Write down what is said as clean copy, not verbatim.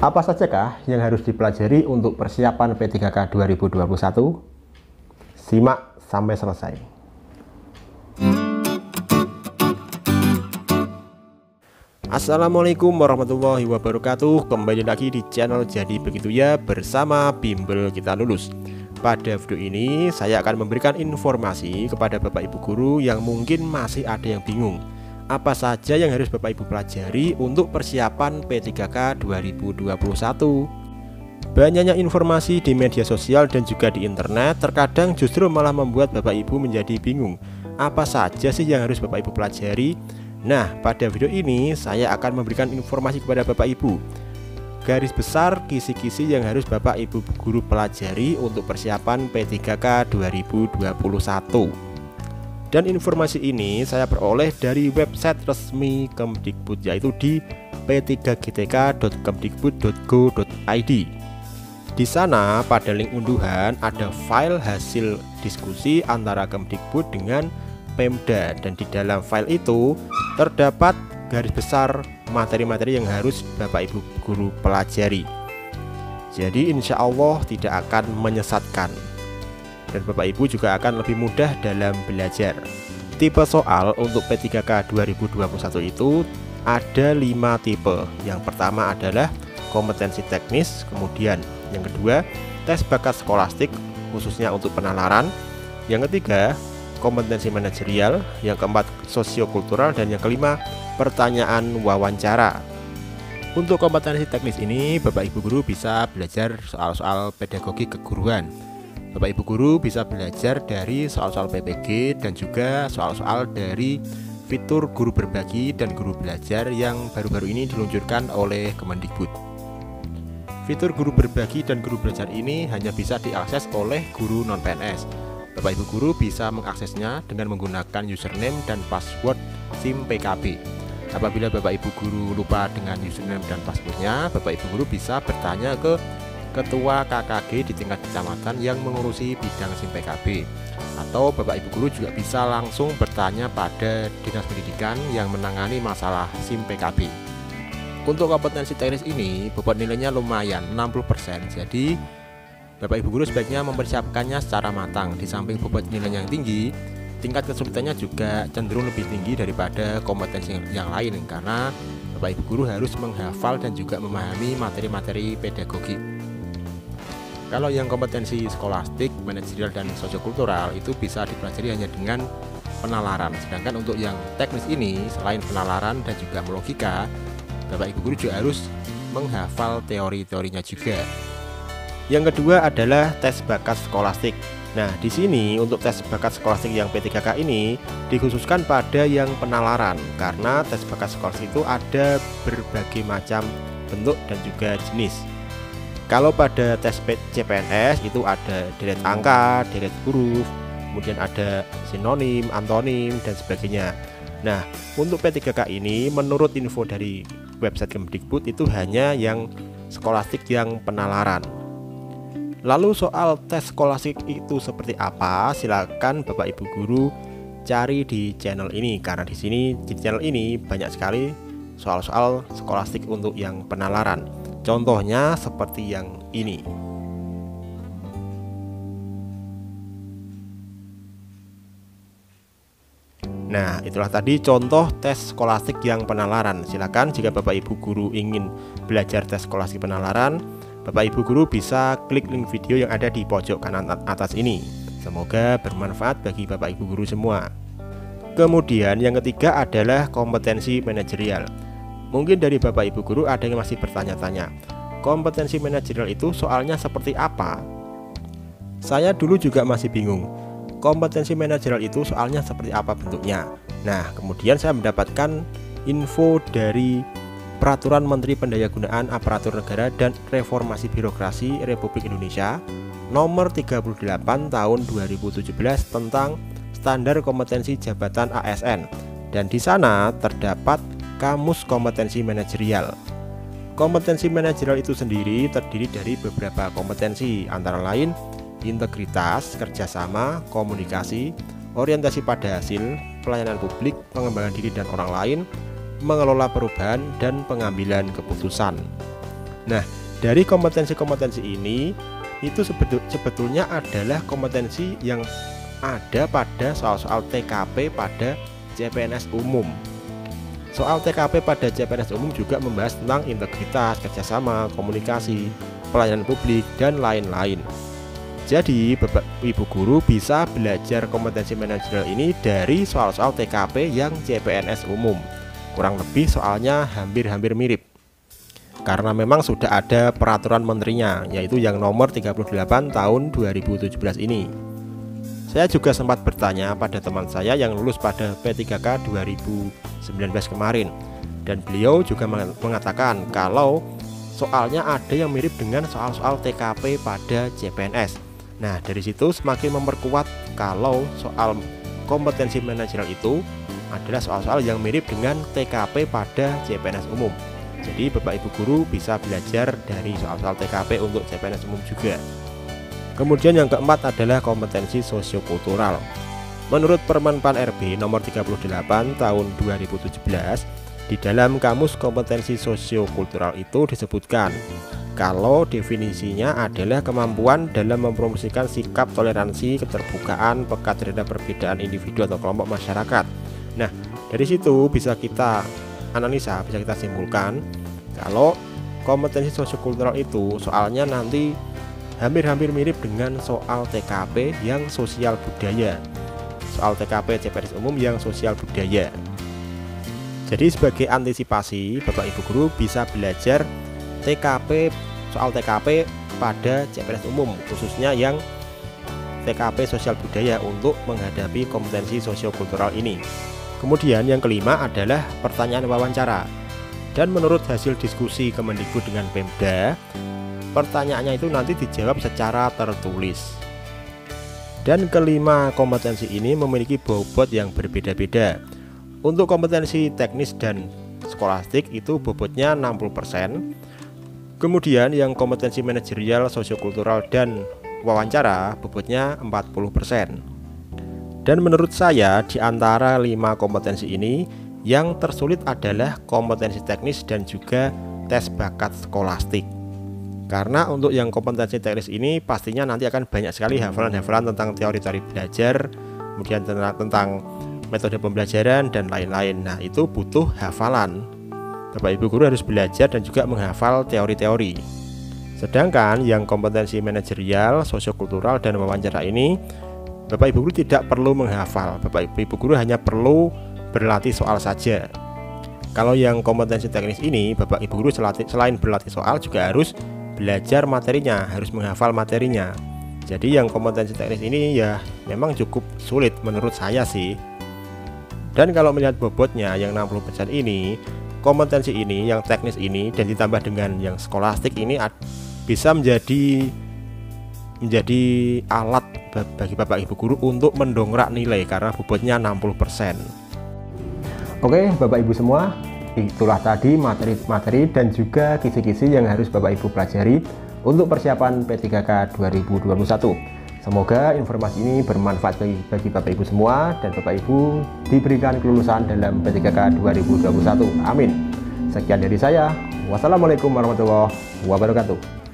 Apa sajakah yang harus dipelajari untuk persiapan P3K 2021? Simak sampai selesai. Assalamualaikum warahmatullahi wabarakatuh. Kembali lagi di channel Jadi Begitu Ya bersama Bimbel Kita Lulus. Pada video ini saya akan memberikan informasi kepada Bapak Ibu guru yang mungkin masih ada yang bingung. Apa saja yang harus Bapak Ibu pelajari untuk persiapan P3K 2021? Banyaknya informasi di media sosial dan juga di internet terkadang justru malah membuat Bapak Ibu menjadi bingung. Apa saja sih yang harus Bapak Ibu pelajari? Nah, pada video ini saya akan memberikan informasi kepada Bapak Ibu. Garis besar kisi-kisi yang harus Bapak Ibu guru pelajari untuk persiapan P3K 2021. Dan informasi ini saya peroleh dari website resmi Kemdikbud, yaitu di p3gtk.kemdikbud.go.id. Di sana pada link unduhan ada file hasil diskusi antara Kemdikbud dengan Pemda, dan di dalam file itu terdapat garis besar materi-materi yang harus Bapak Ibu guru pelajari. Jadi insya Allah tidak akan menyesatkan, dan Bapak Ibu juga akan lebih mudah dalam belajar. Tipe soal untuk P3K 2021 itu ada 5 tipe. Yang pertama adalah kompetensi teknis, kemudian yang kedua tes bakat skolastik khususnya untuk penalaran, yang ketiga kompetensi manajerial, yang keempat sosiokultural, dan yang kelima pertanyaan wawancara. Untuk kompetensi teknis ini Bapak Ibu guru bisa belajar soal-soal pedagogi keguruan. Bapak Ibu guru bisa belajar dari soal-soal PPG dan juga soal-soal dari fitur guru berbagi dan guru belajar yang baru-baru ini diluncurkan oleh Kemendikbud. Fitur guru berbagi dan guru belajar ini hanya bisa diakses oleh guru non-PNS. Bapak Ibu guru bisa mengaksesnya dengan menggunakan username dan password SIM PKB. Apabila Bapak Ibu guru lupa dengan username dan passwordnya, Bapak Ibu guru bisa bertanya ke Ketua KKG di tingkat kecamatan yang mengurusi bidang SIM PKB, atau Bapak Ibu guru juga bisa langsung bertanya pada Dinas Pendidikan yang menangani masalah SIM PKB. Untuk kompetensi teknis ini bobot nilainya lumayan 60%, jadi Bapak Ibu guru sebaiknya mempersiapkannya secara matang. Di samping bobot nilainya yang tinggi, tingkat kesulitannya juga cenderung lebih tinggi daripada kompetensi yang lain, karena Bapak Ibu guru harus menghafal dan juga memahami materi-materi pedagogi. Kalau yang kompetensi skolastik, manajerial, dan sosiokultural itu bisa dipelajari hanya dengan penalaran. Sedangkan untuk yang teknis ini, selain penalaran dan juga logika, Bapak Ibu guru juga harus menghafal teori-teorinya juga. Yang kedua adalah tes bakat skolastik. Nah, di sini untuk tes bakat skolastik yang P3K ini dikhususkan pada yang penalaran, karena tes bakat skolastik itu ada berbagai macam bentuk dan juga jenis. Kalau pada tes CPNS itu ada deret angka, deret huruf, kemudian ada sinonim, antonim, dan sebagainya. Nah, untuk P3K ini menurut info dari website Kemdikbud itu hanya yang skolastik yang penalaran. Lalu soal tes skolastik itu seperti apa? Silakan Bapak Ibu guru cari di channel ini, karena di channel ini banyak sekali soal-soal skolastik untuk yang penalaran. Contohnya seperti yang ini. Nah, itulah tadi contoh tes skolastik yang penalaran. Silakan jika Bapak Ibu guru ingin belajar tes skolastik penalaran, Bapak Ibu guru bisa klik link video yang ada di pojok kanan atas ini. Semoga bermanfaat bagi Bapak Ibu guru semua. Kemudian yang ketiga adalah kompetensi manajerial. Mungkin dari Bapak Ibu guru ada yang masih bertanya-tanya, kompetensi manajerial itu soalnya seperti apa? Saya dulu juga masih bingung, kompetensi manajerial itu soalnya seperti apa bentuknya. Nah, kemudian saya mendapatkan info dari Peraturan Menteri Pendayagunaan Aparatur Negara dan Reformasi Birokrasi Republik Indonesia Nomor 38 Tahun 2017 tentang Standar Kompetensi Jabatan ASN, dan di sana terdapat Kamus Kompetensi Manajerial. Kompetensi manajerial itu sendiri terdiri dari beberapa kompetensi, antara lain integritas, kerjasama, komunikasi, orientasi pada hasil, pelayanan publik, pengembangan diri dan orang lain, mengelola perubahan, dan pengambilan keputusan. Nah, dari kompetensi-kompetensi ini itu sebetulnya adalah kompetensi yang ada pada soal-soal TKP pada CPNS umum. Soal TKP pada CPNS umum juga membahas tentang integritas, kerjasama, komunikasi, pelayanan publik, dan lain-lain. Jadi, Bapak Ibu guru bisa belajar kompetensi manajerial ini dari soal-soal TKP yang CPNS umum. Kurang lebih soalnya hampir-hampir mirip. Karena memang sudah ada peraturan menterinya, yaitu yang nomor 38 tahun 2017 ini. Saya juga sempat bertanya pada teman saya yang lulus pada P3K 2019 kemarin, dan beliau juga mengatakan kalau soalnya ada yang mirip dengan soal-soal TKP pada CPNS. Nah, dari situ semakin memperkuat kalau soal kompetensi manajerial itu adalah soal-soal yang mirip dengan TKP pada CPNS umum. Jadi Bapak Ibu guru bisa belajar dari soal-soal TKP untuk CPNS umum juga. Kemudian yang keempat adalah kompetensi sosiokultural. Menurut Permen PAN RB nomor 38 tahun 2017, di dalam kamus kompetensi sosiokultural itu disebutkan kalau definisinya adalah kemampuan dalam mempromosikan sikap toleransi, keterbukaan, peka terhadap perbedaan individu atau kelompok masyarakat. Nah, dari situ bisa kita analisa, bisa kita simpulkan kalau kompetensi sosiokultural itu soalnya nanti hampir-hampir mirip dengan soal TKP yang sosial budaya. Soal TKP CPNS umum yang sosial budaya. Jadi sebagai antisipasi, Bapak Ibu guru bisa belajar soal TKP pada CPNS umum, khususnya yang TKP sosial budaya untuk menghadapi kompetensi sosiokultural ini. Kemudian yang kelima adalah pertanyaan wawancara. Dan menurut hasil diskusi Kemendikbud dengan Pemda, pertanyaannya itu nanti dijawab secara tertulis. Dan kelima kompetensi ini memiliki bobot yang berbeda-beda. Untuk kompetensi teknis dan skolastik itu bobotnya 60%. Kemudian yang kompetensi manajerial, sosiokultural, dan wawancara bobotnya 40%. Dan menurut saya di antara 5 kompetensi ini yang tersulit adalah kompetensi teknis dan juga tes bakat skolastik. Karena untuk yang kompetensi teknis ini pastinya nanti akan banyak sekali hafalan-hafalan tentang teori-teori belajar, kemudian tentang metode pembelajaran dan lain-lain. Nah, itu butuh hafalan. Bapak Ibu guru harus belajar dan juga menghafal teori-teori. Sedangkan yang kompetensi manajerial, sosiokultural, dan wawancara ini Bapak Ibu guru tidak perlu menghafal. Bapak Ibu guru hanya perlu berlatih soal saja. Kalau yang kompetensi teknis ini Bapak Ibu guru selain berlatih soal juga harus belajar materinya, harus menghafal materinya. Jadi yang kompetensi teknis ini ya memang cukup sulit menurut saya sih. Dan kalau melihat bobotnya yang 60% ini, kompetensi ini yang teknis ini dan ditambah dengan yang skolastik ini bisa menjadi alat bagi Bapak Ibu guru untuk mendongkrak nilai karena bobotnya 60%. Oke, Bapak Ibu semua, itulah tadi materi-materi dan juga kisi-kisi yang harus Bapak Ibu pelajari untuk persiapan P3K 2021. Semoga informasi ini bermanfaat bagi Bapak Ibu semua dan Bapak Ibu diberikan kelulusan dalam P3K 2021. Amin. Sekian dari saya. Wassalamualaikum warahmatullahi wabarakatuh.